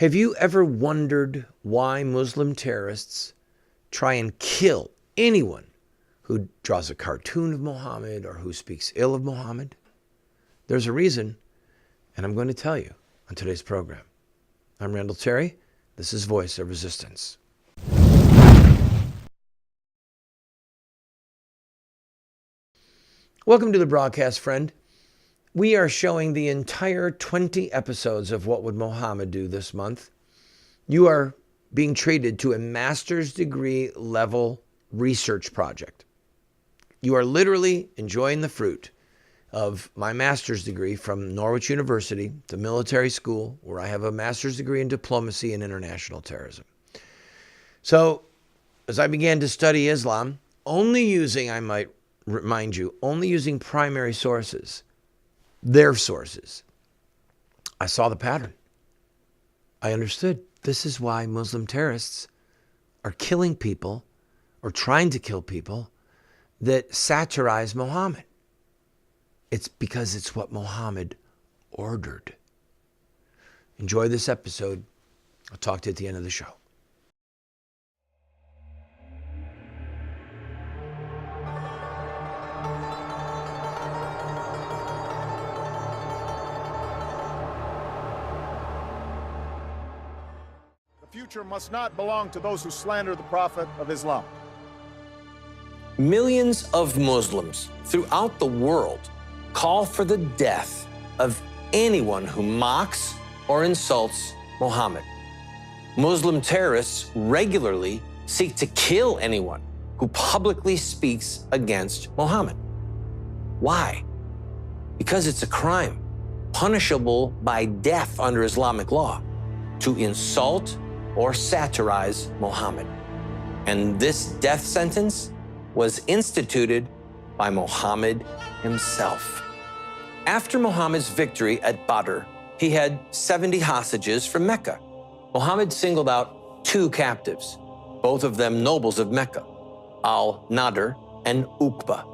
Have you ever wondered why Muslim terrorists try and kill anyone who draws a cartoon of Muhammad or who speaks ill of Muhammad? There's a reason, and I'm going to tell you on today's program. I'm Randall. This is Voice of Resistance. Welcome to the broadcast, friend. We are showing the entire 20 episodes of What Would Muhammad Do this month. You are being treated to a master's degree level research project. You are literally enjoying the fruit of my master's degree from Norwich University, the military school, where I have a master's degree in diplomacy and international terrorism. So, as I began to study Islam, only using, I might remind you, only using primary sources, their sources, I saw the pattern. I understood this is why Muslim terrorists are killing people or trying to kill people that satirize Muhammad. It's because it's what Muhammad ordered. Enjoy this episode. I'll talk to you at the end of the show. The future must not belong to those who slander the Prophet of Islam. Millions of Muslims throughout the world call for the death of anyone who mocks or insults Muhammad. Muslim terrorists regularly seek to kill anyone who publicly speaks against Muhammad. Why? Because it's a crime, punishable by death under Islamic law, to insult or satirize Muhammad. And this death sentence was instituted by Muhammad himself. After Muhammad's victory at Badr, he had 70 hostages from Mecca. Muhammad singled out 2 captives, both of them nobles of Mecca, Al-Nadr and Uqba.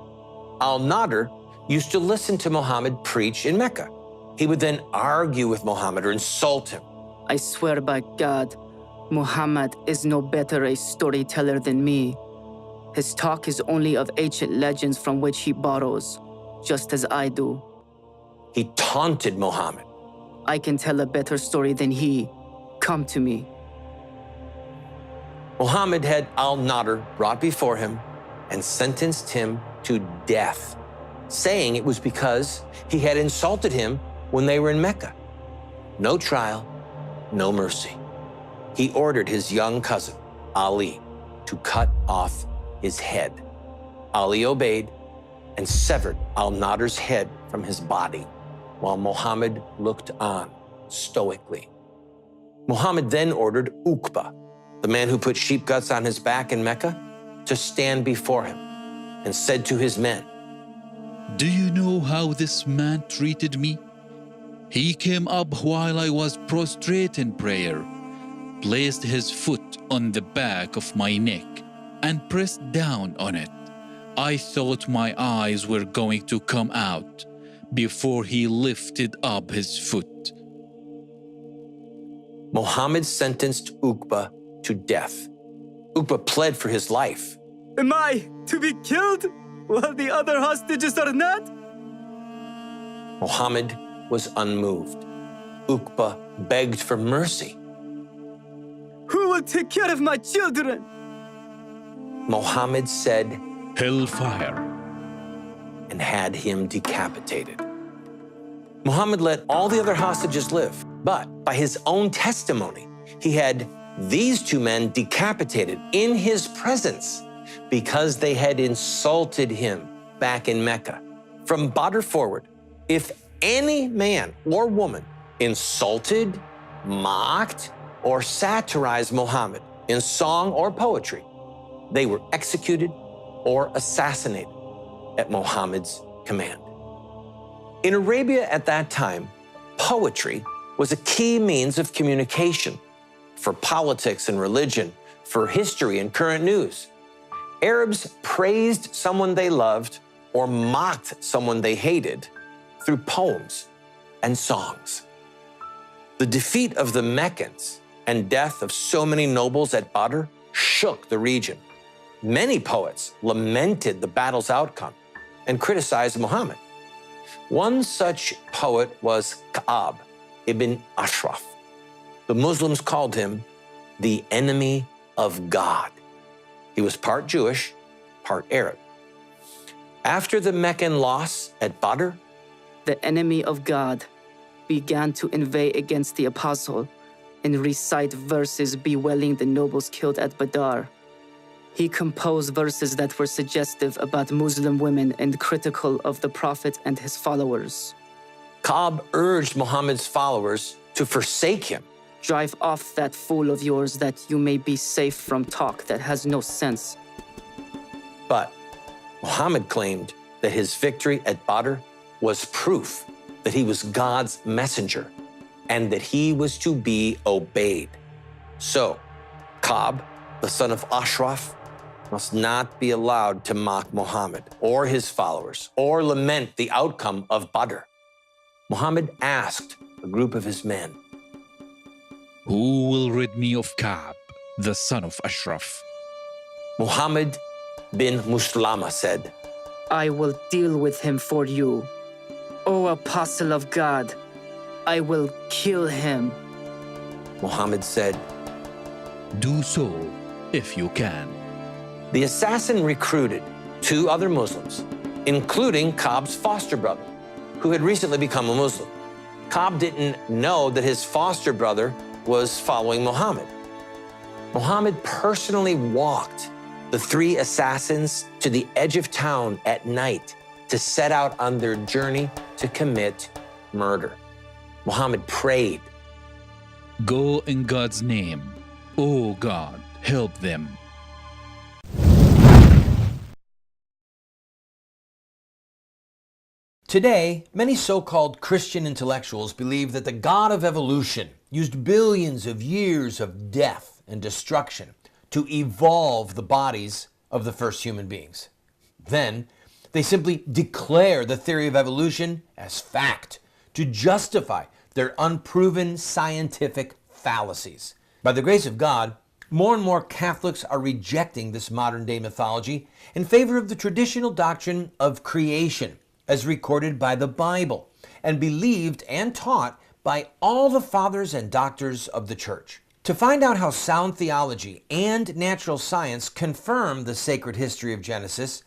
Al-Nadr used to listen to Muhammad preach in Mecca. He would then argue with Muhammad or insult him. I swear by God, Muhammad is no better a storyteller than me. His talk is only of ancient legends from which he borrows, just as I do. He taunted Muhammad. I can tell a better story than he. Come to me. Muhammad had Al-Nadr brought before him and sentenced him to death, saying it was because he had insulted him when they were in Mecca. No trial, no mercy. He ordered his young cousin, Ali, to cut off his head. Ali obeyed and severed Al-Nadr's head from his body, while Muhammad looked on stoically. Muhammad then ordered Uqba, the man who put sheep guts on his back in Mecca, to stand before him and said to his men, "Do you know how this man treated me? He came up while I was prostrate in prayer, placed his foot on the back of my neck, and pressed down on it. I thought my eyes were going to come out before he lifted up his foot." Muhammad sentenced Uqba to death. Uqba pled for his life. Am I to be killed while the other hostages are not? Muhammad was unmoved. Uqba begged for mercy. Who will take care of my children? Muhammad said, "Hellfire." and had him decapitated. Muhammad let all the other hostages live, but by his own testimony, he had these 2 men decapitated in his presence because they had insulted him back in Mecca. From Badr forward, if any man or woman insulted, mocked, or satirized Muhammad in song or poetry, they were executed or assassinated at Muhammad's command. In Arabia at that time, poetry was a key means of communication for politics and religion, for history and current news. Arabs praised someone they loved or mocked someone they hated through poems and songs. The defeat of the Meccans and death of so many nobles at Badr shook the region. Many poets lamented the battle's outcome and criticized Muhammad. One such poet was Ka'ab ibn Ashraf. The Muslims called him the enemy of God. He was part Jewish, part Arab. After the Meccan loss at Badr, The enemy of God began to inveigh against the apostle and recite verses bewailing the nobles killed at Badr. He composed verses that were suggestive about Muslim women and critical of the Prophet and his followers. Ka'ab urged Muhammad's followers to forsake him. Drive off that fool of yours that you may be safe from talk that has no sense. But Muhammad claimed that his victory at Badr was proof that he was God's messenger and that he was to be obeyed. So, Ka'ab, the son of Ashraf, must not be allowed to mock Muhammad or his followers or lament the outcome of Badr. Muhammad asked a group of his men, Who will rid me of Ka'b, the son of Ashraf? Muhammad bin Muslama said, I will deal with him for you. O apostle of God, I will kill him. Muhammad said, Do so, if you can. The assassin recruited 2 other Muslims, including Ka'b's foster brother, who had recently become a Muslim. Ka'b didn't know that his foster brother was following Muhammad. Muhammad personally walked the 3 assassins to the edge of town at night to set out on their journey to commit murder. Muhammad prayed, Go in God's name. O God, help them. Today, many so-called Christian intellectuals believe that the God of evolution used billions of years of death and destruction to evolve the bodies of the first human beings. Then, they simply declare the theory of evolution as fact to justify their unproven scientific fallacies. By the grace of God, more and more Catholics are rejecting this modern-day mythology in favor of the traditional doctrine of creation, as recorded by the Bible and believed and taught by all the fathers and doctors of the church. To find out how sound theology and natural science confirm the sacred history of Genesis,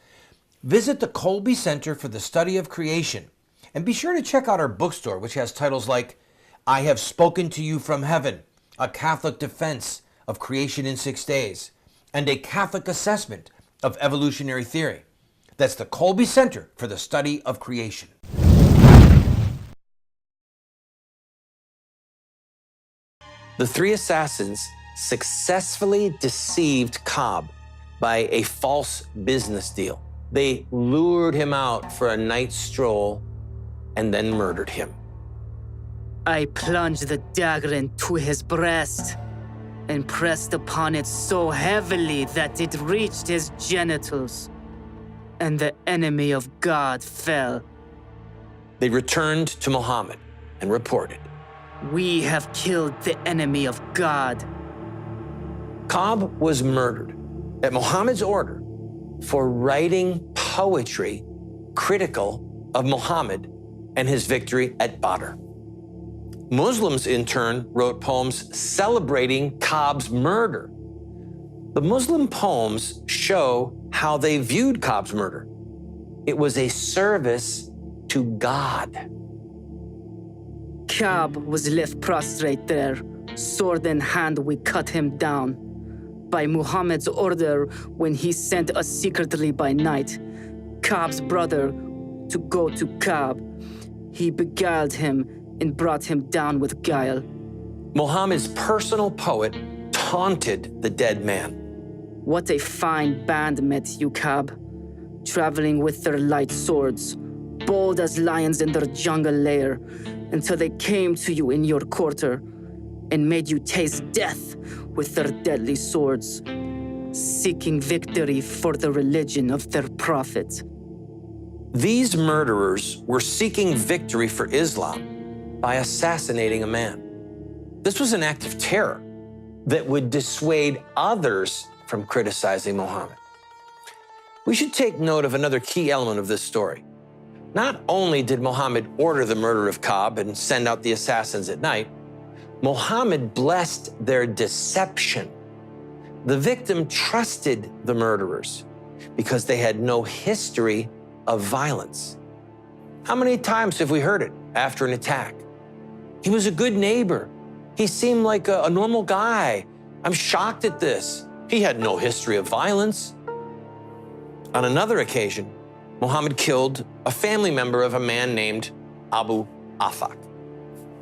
visit the Colby Center for the Study of Creation, and be sure to check out our bookstore, which has titles like I Have Spoken to You from Heaven, A Catholic Defense of Creation in 6 Days, and A Catholic Assessment of Evolutionary Theory. That's the Colby Center for the Study of Creation. The 3 assassins successfully deceived Ka'b by a false business deal. They lured him out for a night stroll and then murdered him. I plunged the dagger into his breast and pressed upon it so heavily that it reached his genitals, and the enemy of God fell. They returned to Muhammad and reported, We have killed the enemy of God. Ka'b was murdered at Muhammad's order for writing poetry critical of Muhammad and his victory at Badr. Muslims, in turn, wrote poems celebrating Ka'b's murder. The Muslim poems show how they viewed Ka'b's murder. It was a service to God. Ka'b was left prostrate there. Sword in hand, we cut him down. By Muhammad's order, when he sent us secretly by night, Ka'b's brother, to go to Ka'b, he beguiled him and brought him down with guile. Muhammad's personal poet taunted the dead man. What a fine band met you, Ka'b, traveling with their light swords, bold as lions in their jungle lair, until they came to you in your quarter and made you taste death with their deadly swords, seeking victory for the religion of their prophet. These murderers were seeking victory for Islam by assassinating a man. This was an act of terror that would dissuade others from criticizing Muhammad. We should take note of another key element of this story. Not only did Muhammad order the murder of Ka'b and send out the assassins at night, Muhammad blessed their deception. The victim trusted the murderers because they had no history of violence. How many times have we heard it after an attack? He was a good neighbor. He seemed like a normal guy. I'm shocked at this. He had no history of violence. On another occasion, Muhammad killed a family member of a man named Abu Afaq.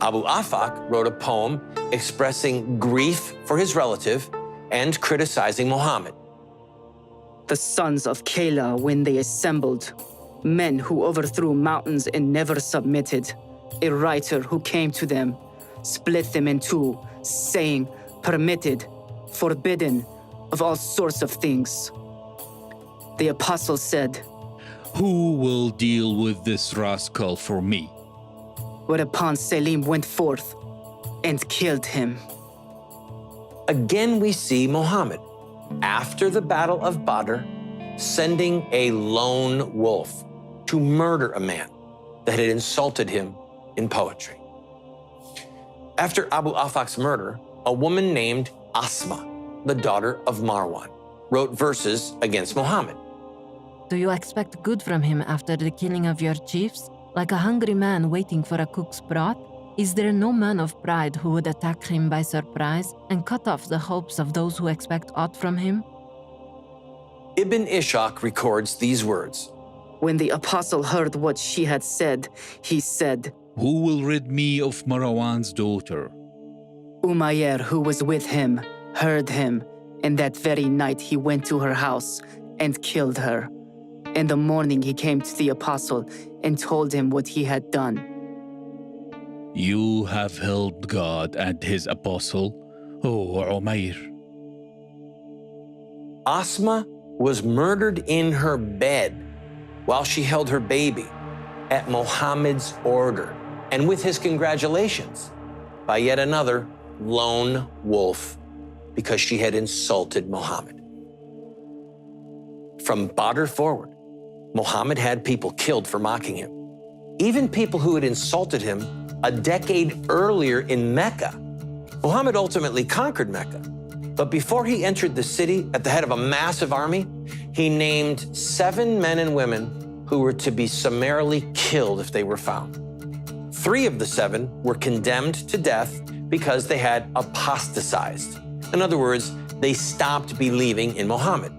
Abu Afaq wrote a poem expressing grief for his relative and criticizing Muhammad. The sons of Kayla, when they assembled, men who overthrew mountains and never submitted, a writer who came to them, split them in two, saying, permitted, forbidden, of all sorts of things. The apostle said, Who will deal with this rascal for me? whereupon Selim went forth and killed him. Again, we see Muhammad, after the Battle of Badr, sending a lone wolf to murder a man that had insulted him in poetry. After Abu Afaq's murder, a woman named Asma, the daughter of Marwan, wrote verses against Muhammad. Do you expect good from him after the killing of your chiefs? Like a hungry man waiting for a cook's broth? Is there no man of pride who would attack him by surprise and cut off the hopes of those who expect aught from him? Ibn Ishaq records these words. When the apostle heard what she had said, he said, Who will rid me of Marwan's daughter? Umayr, who was with him, heard him, and that very night he went to her house and killed her. In the morning he came to the apostle and told him what he had done. You have helped God and his apostle, O Umayr. Asma was murdered in her bed while she held her baby at Muhammad's order and with his congratulations by yet another lone wolf because she had insulted Muhammad. From Badr forward, Muhammad had people killed for mocking him. Even people who had insulted him a decade earlier in Mecca. Muhammad ultimately conquered Mecca, but before he entered the city at the head of a massive army, he named 7 men and women who were to be summarily killed if they were found. 3 of the 7 were condemned to death because they had apostatized. In other words, they stopped believing in Muhammad.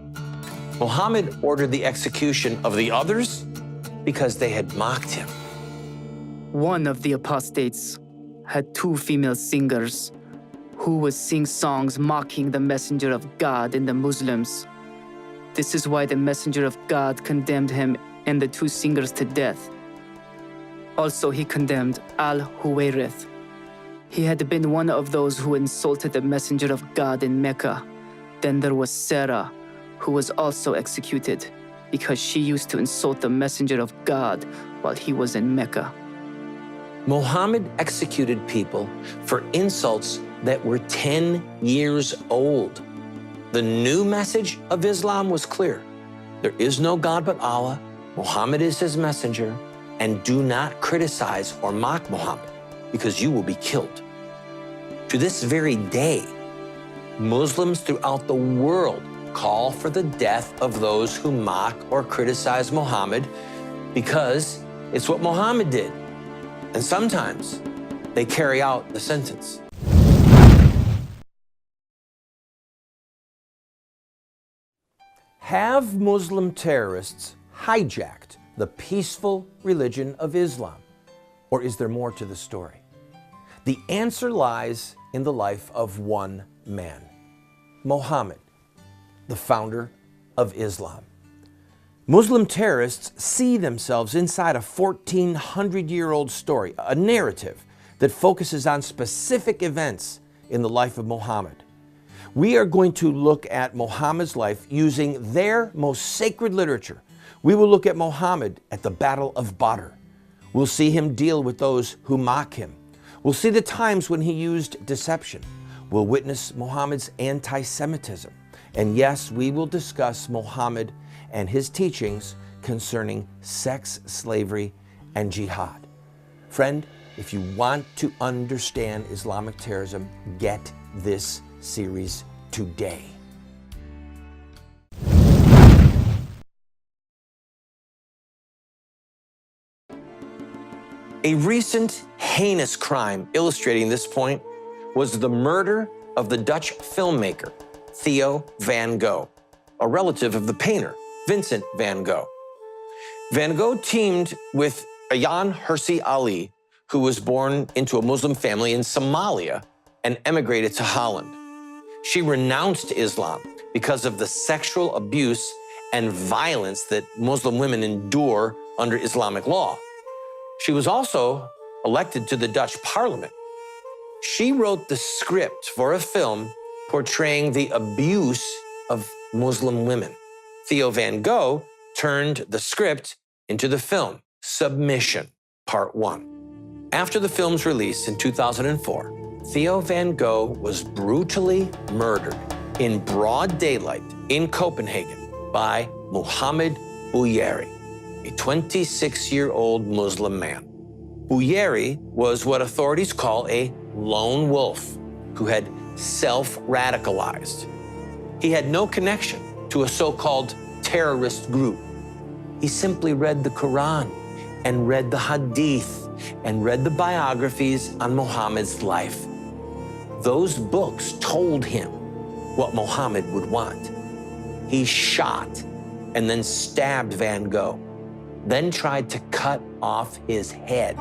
Muhammad ordered the execution of the others because they had mocked him. One of the apostates had 2 female singers who would sing songs mocking the messenger of God and the Muslims. This is why the messenger of God condemned him and the 2 singers to death. Also, he condemned Al-Huwayrith. He had been one of those who insulted the messenger of God in Mecca. Then there was Sarah, who was also executed because she used to insult the messenger of God while he was in Mecca. Muhammad executed people for insults that were 10 years old. The new message of Islam was clear. There is no God but Allah, Muhammad is his messenger, and do not criticize or mock Muhammad because you will be killed. To this very day, Muslims throughout the world call for the death of those who mock or criticize Muhammad because it's what Muhammad did. And sometimes they carry out the sentence. Have Muslim terrorists hijacked the peaceful religion of Islam? Or is there more to the story? The answer lies in the life of one man, Muhammad, the founder of Islam. Muslim terrorists see themselves inside a 1,400-year-old story, a narrative that focuses on specific events in the life of Muhammad. We are going to look at Muhammad's life using their most sacred literature. We will look at Muhammad at the Battle of Badr. We'll see him deal with those who mock him. We'll see the times when he used deception. We'll witness Muhammad's anti-Semitism. And yes, we will discuss Muhammad and his teachings concerning sex, slavery, and jihad. Friend, if you want to understand Islamic terrorism, get this series today. A recent heinous crime illustrating this point was the murder of the Dutch filmmaker Theo van Gogh, a relative of the painter Vincent van Gogh. Van Gogh teamed with Ayaan Hirsi Ali, who was born into a Muslim family in Somalia and emigrated to Holland. She renounced Islam because of the sexual abuse and violence that Muslim women endure under Islamic law. She was also elected to the Dutch parliament. She wrote the script for a film portraying the abuse of Muslim women. Theo van Gogh turned the script into the film, Submission, Part 1. After the film's release in 2004, Theo van Gogh was brutally murdered in broad daylight in Copenhagen by Mohammed Bouyeri, a 26-year-old Muslim man. Bouyeri was what authorities call a lone wolf who had self-radicalized. He had no connection to a so-called terrorist group. He simply read the Quran and read the Hadith and read the biographies on Muhammad's life. Those books told him what Muhammad would want. He shot and then stabbed Van Gogh, then tried to cut off his head.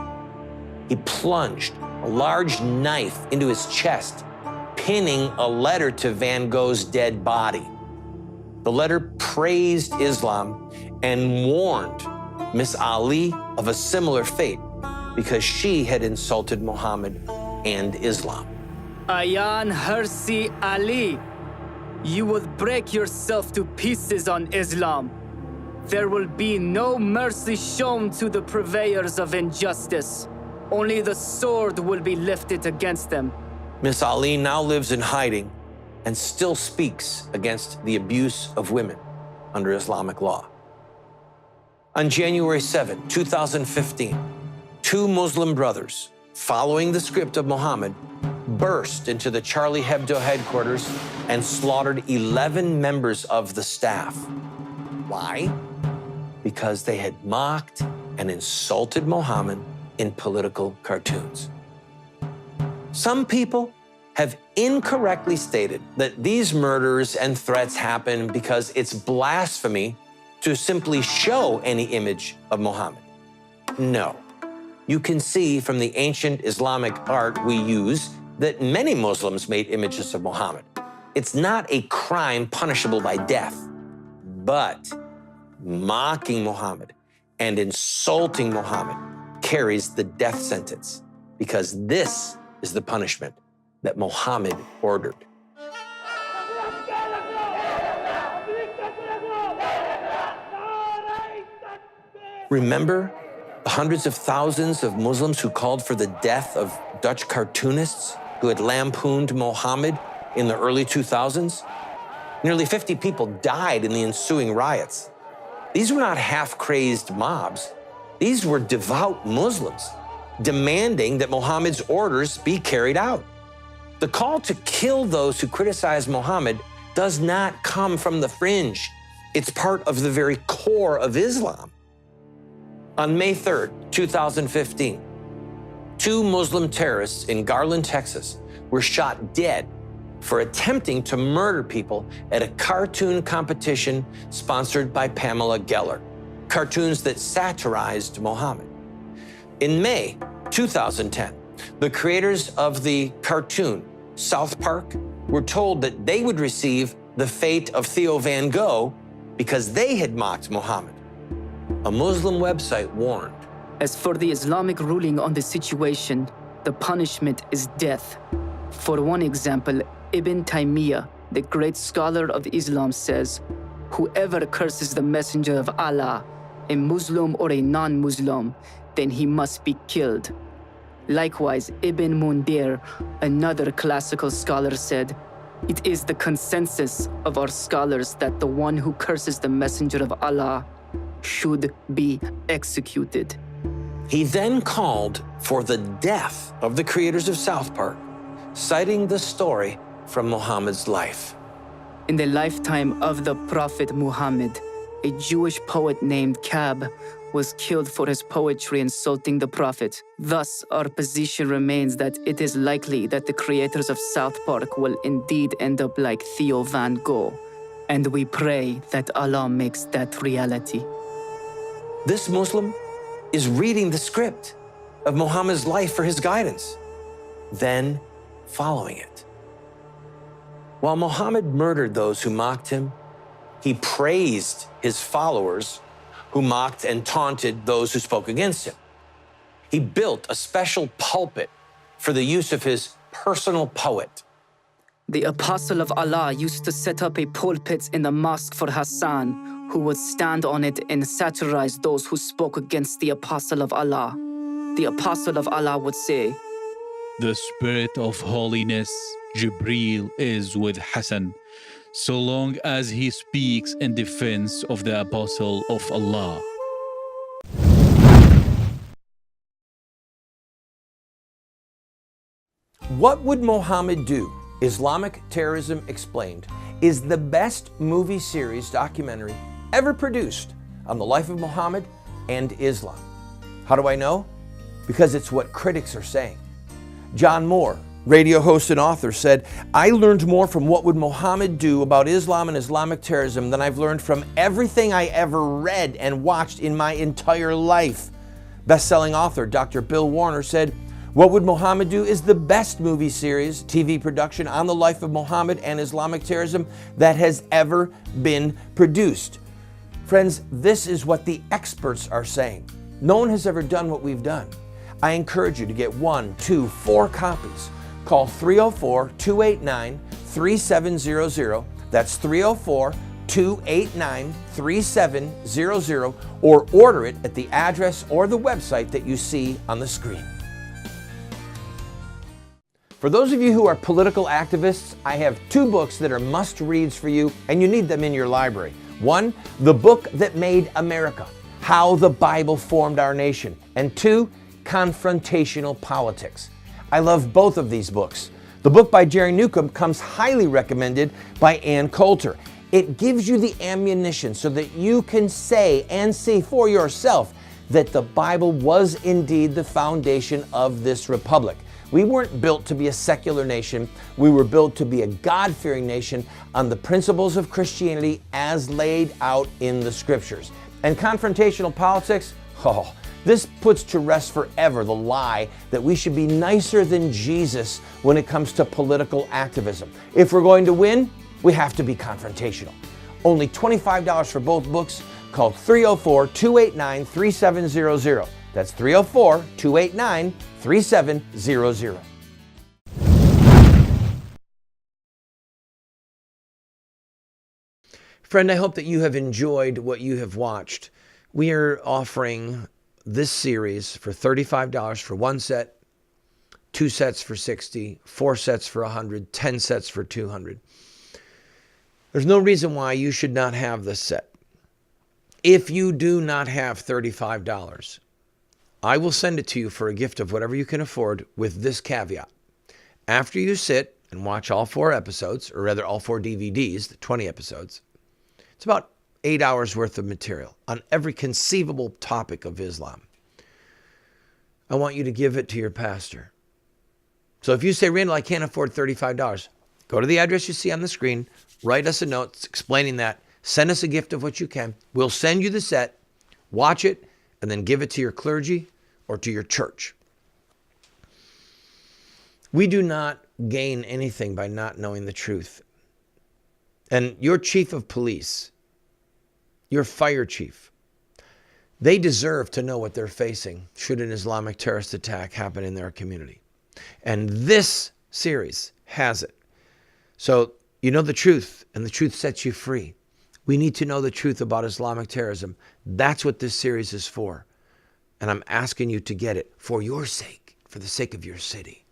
He plunged a large knife into his chest, pinning a letter to Van Gogh's dead body. The letter praised Islam and warned Miss Ali of a similar fate because she had insulted Muhammad and Islam. Ayaan Hirsi Ali, you will break yourself to pieces on Islam. There will be no mercy shown to the purveyors of injustice. Only the sword will be lifted against them. Miss Ali now lives in hiding and still speaks against the abuse of women under Islamic law. On January 7, 2015, two Muslim brothers, following the script of Muhammad, burst into the Charlie Hebdo headquarters and slaughtered 11 members of the staff. Why? Because they had mocked and insulted Muhammad in political cartoons. Some people have incorrectly stated that these murders and threats happen because it's blasphemy to simply show any image of Muhammad. No. You can see from the ancient Islamic art we use that many Muslims made images of Muhammad. It's not a crime punishable by death, but mocking Muhammad and insulting Muhammad carries the death sentence because this is the punishment that Muhammad ordered. Remember the hundreds of thousands of Muslims who called for the death of Dutch cartoonists who had lampooned Muhammad in the early 2000s? Nearly 50 people died in the ensuing riots. These were not half-crazed mobs. These were devout Muslims demanding that Muhammad's orders be carried out. The call to kill those who criticize Muhammad does not come from the fringe. It's part of the very core of Islam. On May 3rd, 2015, two Muslim terrorists in Garland, Texas, were shot dead for attempting to murder people at a cartoon competition sponsored by Pamela Geller, cartoons that satirized Muhammad. In May 2010, the creators of the cartoon, South Park, were told that they would receive the fate of Theo van Gogh because they had mocked Muhammad. A Muslim website warned, As for the Islamic ruling on the situation, the punishment is death. For one example, Ibn Taymiyyah, the great scholar of Islam, says, whoever curses the messenger of Allah, a Muslim or a non-Muslim, then he must be killed. Likewise, Ibn Mundir, another classical scholar, said, "It is the consensus of our scholars that the one who curses the messenger of Allah should be executed." He then called for the death of the creators of South Park, citing the story from Muhammad's life. In the lifetime of the Prophet Muhammad, a Jewish poet named Kab was killed for his poetry insulting the Prophet. Thus, our position remains that it is likely that the creators of South Park will indeed end up like Theo Van Gogh, and we pray that Allah makes that reality. This Muslim is reading the script of Muhammad's life for his guidance, then following it. While Muhammad murdered those who mocked him, he praised his followers who mocked and taunted those who spoke against him. He built a special pulpit for the use of his personal poet. The Apostle of Allah used to set up a pulpit in the mosque for Hassan, who would stand on it and satirize those who spoke against the Apostle of Allah. The Apostle of Allah would say, The Spirit of Holiness, Jibreel, is with Hassan, so long as he speaks in defense of the Apostle of Allah. What Would Mohammed Do? Islamic Terrorism Explained is the best movie series documentary ever produced on the life of Muhammad and Islam. How do I know? Because it's what critics are saying. John Moore, radio host and author, said, "I learned more from What Would Mohammed Do about Islam and Islamic terrorism than I've learned from everything I ever read and watched in my entire life." Best-selling author Dr. Bill Warner said, "What Would Mohammed Do is the best movie series, TV production on the life of Muhammad and Islamic terrorism that has ever been produced." Friends, this is what the experts are saying. No one has ever done what we've done. I encourage you to get 1, 2, 4 copies. Call 304-289-3700. That's 304-289-3700, or order it at the address or the website that you see on the screen. For those of you who are political activists, I have 2 books that are must-reads for you, and you need them in your library. 1, The Book That Made America, How the Bible Formed Our Nation, and 2, Confrontational Politics. I love both of these books. The book by Jerry Newcomb comes highly recommended by Ann Coulter. It gives you the ammunition so that you can say and see for yourself that the Bible was indeed the foundation of this republic. We weren't built to be a secular nation. We were built to be a God-fearing nation on the principles of Christianity as laid out in the scriptures. And confrontational politics, this puts to rest forever the lie that we should be nicer than Jesus when it comes to political activism. If we're going to win, we have to be confrontational. Only $25 for both books. Call 304-289-3700. That's 304-289-3700. Friend, I hope that you have enjoyed what you have watched. We are offering this series for $35 for 1 set, 2 sets for $60, 4 sets for $100, 10 sets for $200. There's no reason why you should not have this set. If you do not have $35, I will send it to you for a gift of whatever you can afford, with this caveat. After you sit and watch all 4 episodes, or rather all 4 DVDs, the 20 episodes, it's about 8 hours worth of material on every conceivable topic of Islam. I want you to give it to your pastor. So if you say, "Randall, I can't afford $35, go to the address you see on the screen, write us a note explaining that, send us a gift of what you can. We'll send you the set, watch it, and then give it to your clergy or to your church. We do not gain anything by not knowing the truth. And your chief of police, your fire chief, they deserve to know what they're facing should an Islamic terrorist attack happen in their community. And this series has it. So you know the truth, and the truth sets you free. We need to know the truth about Islamic terrorism. That's what this series is for. And I'm asking you to get it for your sake, for for the sake of your city.